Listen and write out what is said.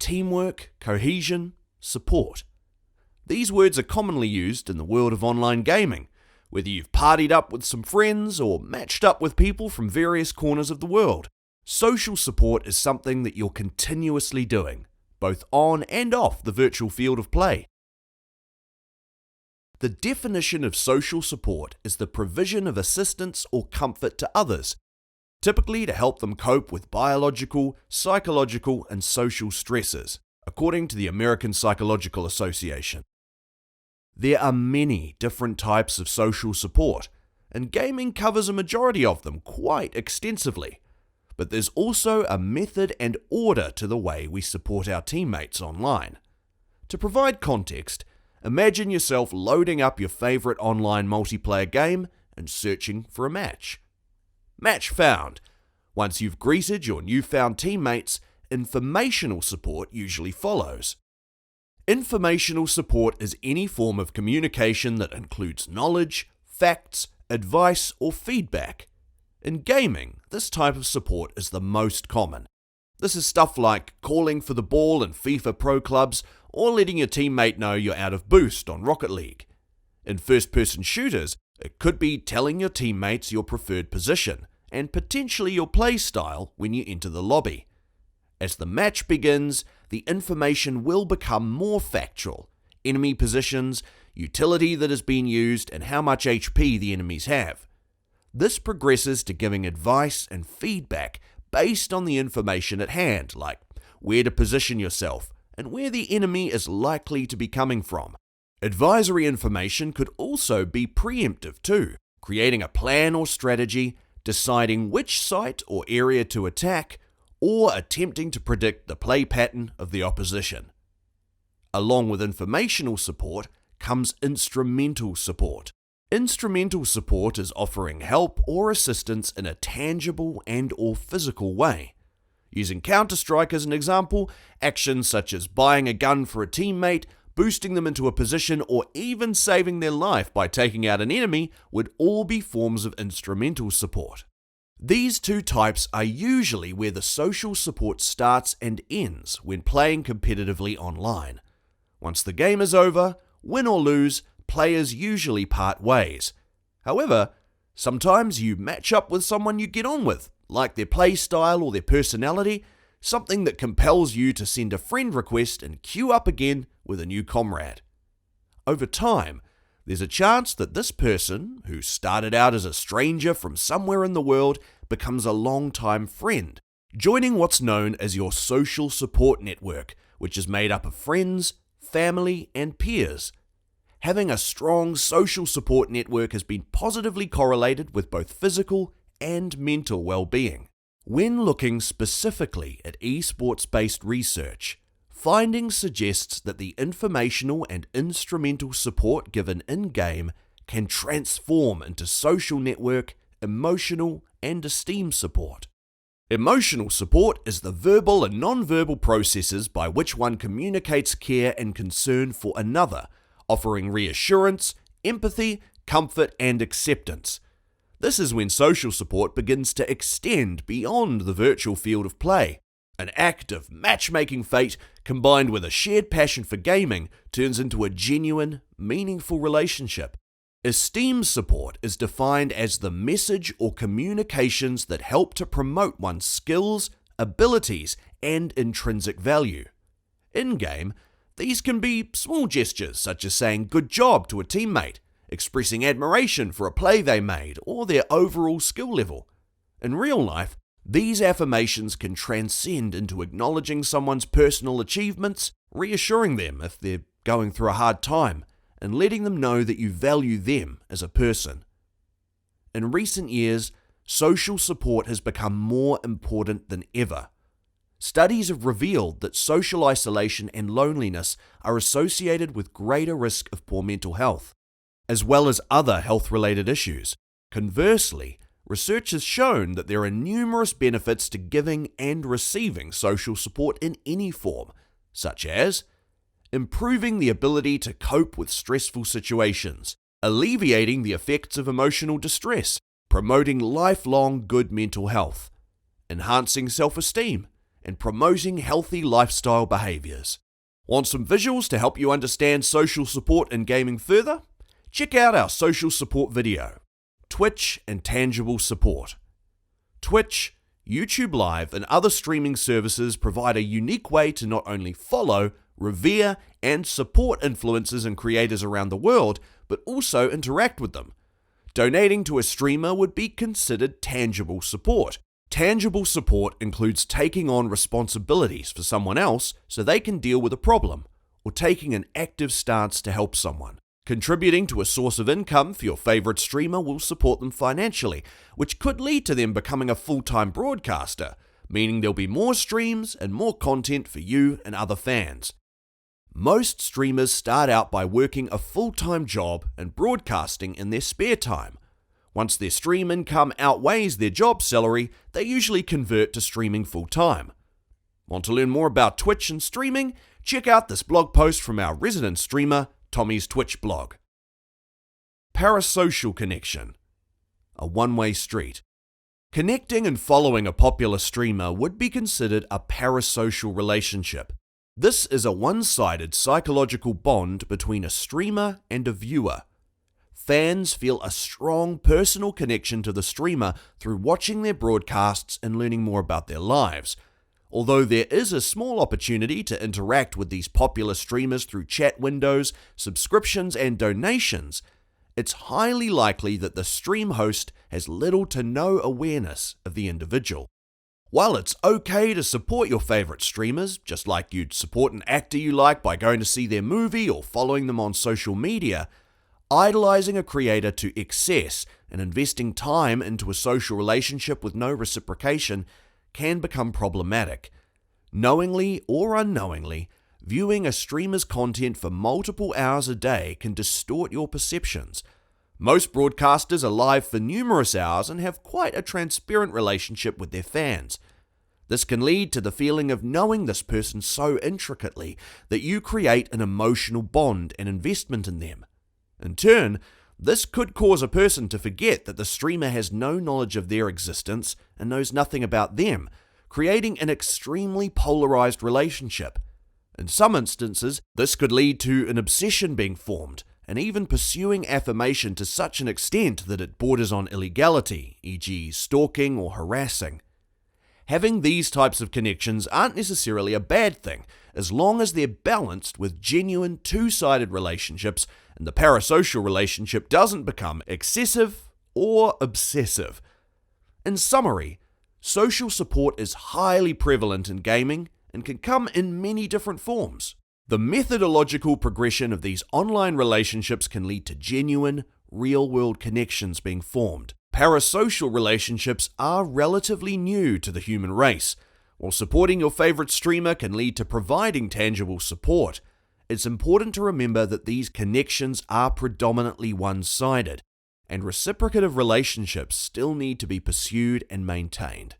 teamwork, cohesion, support. These words are commonly used in the world of online gaming, whether you've partied up with some friends or matched up with people from various corners of the world. Social support is something that you're continuously doing, both on and off the virtual field of play. The definition of social support is the provision of assistance or comfort to others, typically to help them cope with biological, psychological, and social stresses, according to the American Psychological Association. There are many different types of social support, and gaming covers a majority of them quite extensively. But there's also a method and order to the way we support our teammates online. To provide context, imagine yourself loading up your favorite online multiplayer game and searching for a match. Match found. Once you've greeted your newfound teammates, informational support usually follows. Informational support is any form of communication that includes knowledge, facts, advice, or feedback. In gaming, this type of support is the most common. This is stuff like calling for the ball in FIFA Pro Clubs or letting your teammate know you're out of boost on Rocket League. In first-person shooters, it could be telling your teammates your preferred position and potentially your play style when you enter the lobby. As the match begins, the information will become more factual: enemy positions, utility that has been used, and how much HP the enemies have. This progresses to giving advice and feedback based on the information at hand, like where to position yourself and where the enemy is likely to be coming from. Advisory information could also be preemptive too, creating a plan or strategy, deciding which site or area to attack, or attempting to predict the play pattern of the opposition. Along with informational support comes instrumental support. Instrumental support is offering help or assistance in a tangible and/or physical way. Using Counter-Strike as an example, actions such as buying a gun for a teammate, boosting them into a position, or even saving their life by taking out an enemy would all be forms of instrumental support. These two types are usually where the social support starts and ends when playing competitively online. Once the game is over, win or lose, players usually part ways. However, sometimes you match up with someone you get on with, like their play style or their personality, something that compels you to send a friend request and queue up again with a new comrade. Over time, there's a chance that this person, who started out as a stranger from somewhere in the world, becomes a long-time friend, joining what's known as your social support network, which is made up of friends, family, and peers. Having a strong social support network has been positively correlated with both physical and mental well-being. When looking specifically at esports-based research, findings suggest that the informational and instrumental support given in-game can transform into social network, emotional, and esteem support. Emotional support is the verbal and non-verbal processes by which one communicates care and concern for another, offering reassurance, empathy, comfort, and acceptance. This is when social support begins to extend beyond the virtual field of play. An act of matchmaking fate combined with a shared passion for gaming turns into a genuine, meaningful relationship. Esteem support is defined as the message or communications that help to promote one's skills, abilities, and intrinsic value. In-game, these can be small gestures such as saying good job to a teammate, expressing admiration for a play they made, or their overall skill level. In real life, these affirmations can transcend into acknowledging someone's personal achievements, reassuring them if they're going through a hard time, and letting them know that you value them as a person. In recent years, social support has become more important than ever. Studies have revealed that social isolation and loneliness are associated with greater risk of poor mental health, as well as other health-related issues. Conversely, research has shown that there are numerous benefits to giving and receiving social support in any form, such as improving the ability to cope with stressful situations, alleviating the effects of emotional distress, promoting lifelong good mental health, enhancing self-esteem, and promoting healthy lifestyle behaviours. Want some visuals to help you understand social support in gaming further? Check out our social support video, Twitch and Tangible Support. Twitch, YouTube Live, and other streaming services provide a unique way to not only follow, revere, and support influencers and creators around the world, but also interact with them. Donating to a streamer would be considered tangible support. Tangible support includes taking on responsibilities for someone else so they can deal with a problem, or taking an active stance to help someone. Contributing to a source of income for your favorite streamer will support them financially, which could lead to them becoming a full-time broadcaster, meaning there'll be more streams and more content for you and other fans. Most streamers start out by working a full-time job and broadcasting in their spare time. Once their stream income outweighs their job salary, they usually convert to streaming full-time. Want to learn more about Twitch and streaming? Check out this blog post from our resident streamer, Tommy's Twitch blog. Parasocial connection. A one-way street. Connecting and following a popular streamer would be considered a parasocial relationship. This is a one-sided psychological bond between a streamer and a viewer. Fans feel a strong personal connection to the streamer through watching their broadcasts and learning more about their lives. Although there is a small opportunity to interact with these popular streamers through chat windows, subscriptions, and donations, it's highly likely that the stream host has little to no awareness of the individual. While it's okay to support your favorite streamers, just like you'd support an actor you like by going to see their movie or following them on social media, idolizing a creator to excess and investing time into a social relationship with no reciprocation can become problematic. Knowingly or unknowingly, viewing a streamer's content for multiple hours a day can distort your perceptions. Most broadcasters are live for numerous hours and have quite a transparent relationship with their fans. This can lead to the feeling of knowing this person so intricately that you create an emotional bond and investment in them. In turn, this could cause a person to forget that the streamer has no knowledge of their existence and knows nothing about them, creating an extremely polarized relationship. In some instances, this could lead to an obsession being formed, and even pursuing affirmation to such an extent that it borders on illegality, e.g. stalking or harassing. Having these types of connections aren't necessarily a bad thing, as long as they're balanced with genuine two-sided relationships and the parasocial relationship doesn't become excessive or obsessive. In summary, social support is highly prevalent in gaming and can come in many different forms. The methodological progression of these online relationships can lead to genuine, real-world connections being formed. Parasocial relationships are relatively new to the human race. While supporting your favorite streamer can lead to providing tangible support, it's important to remember that these connections are predominantly one-sided, and reciprocative relationships still need to be pursued and maintained.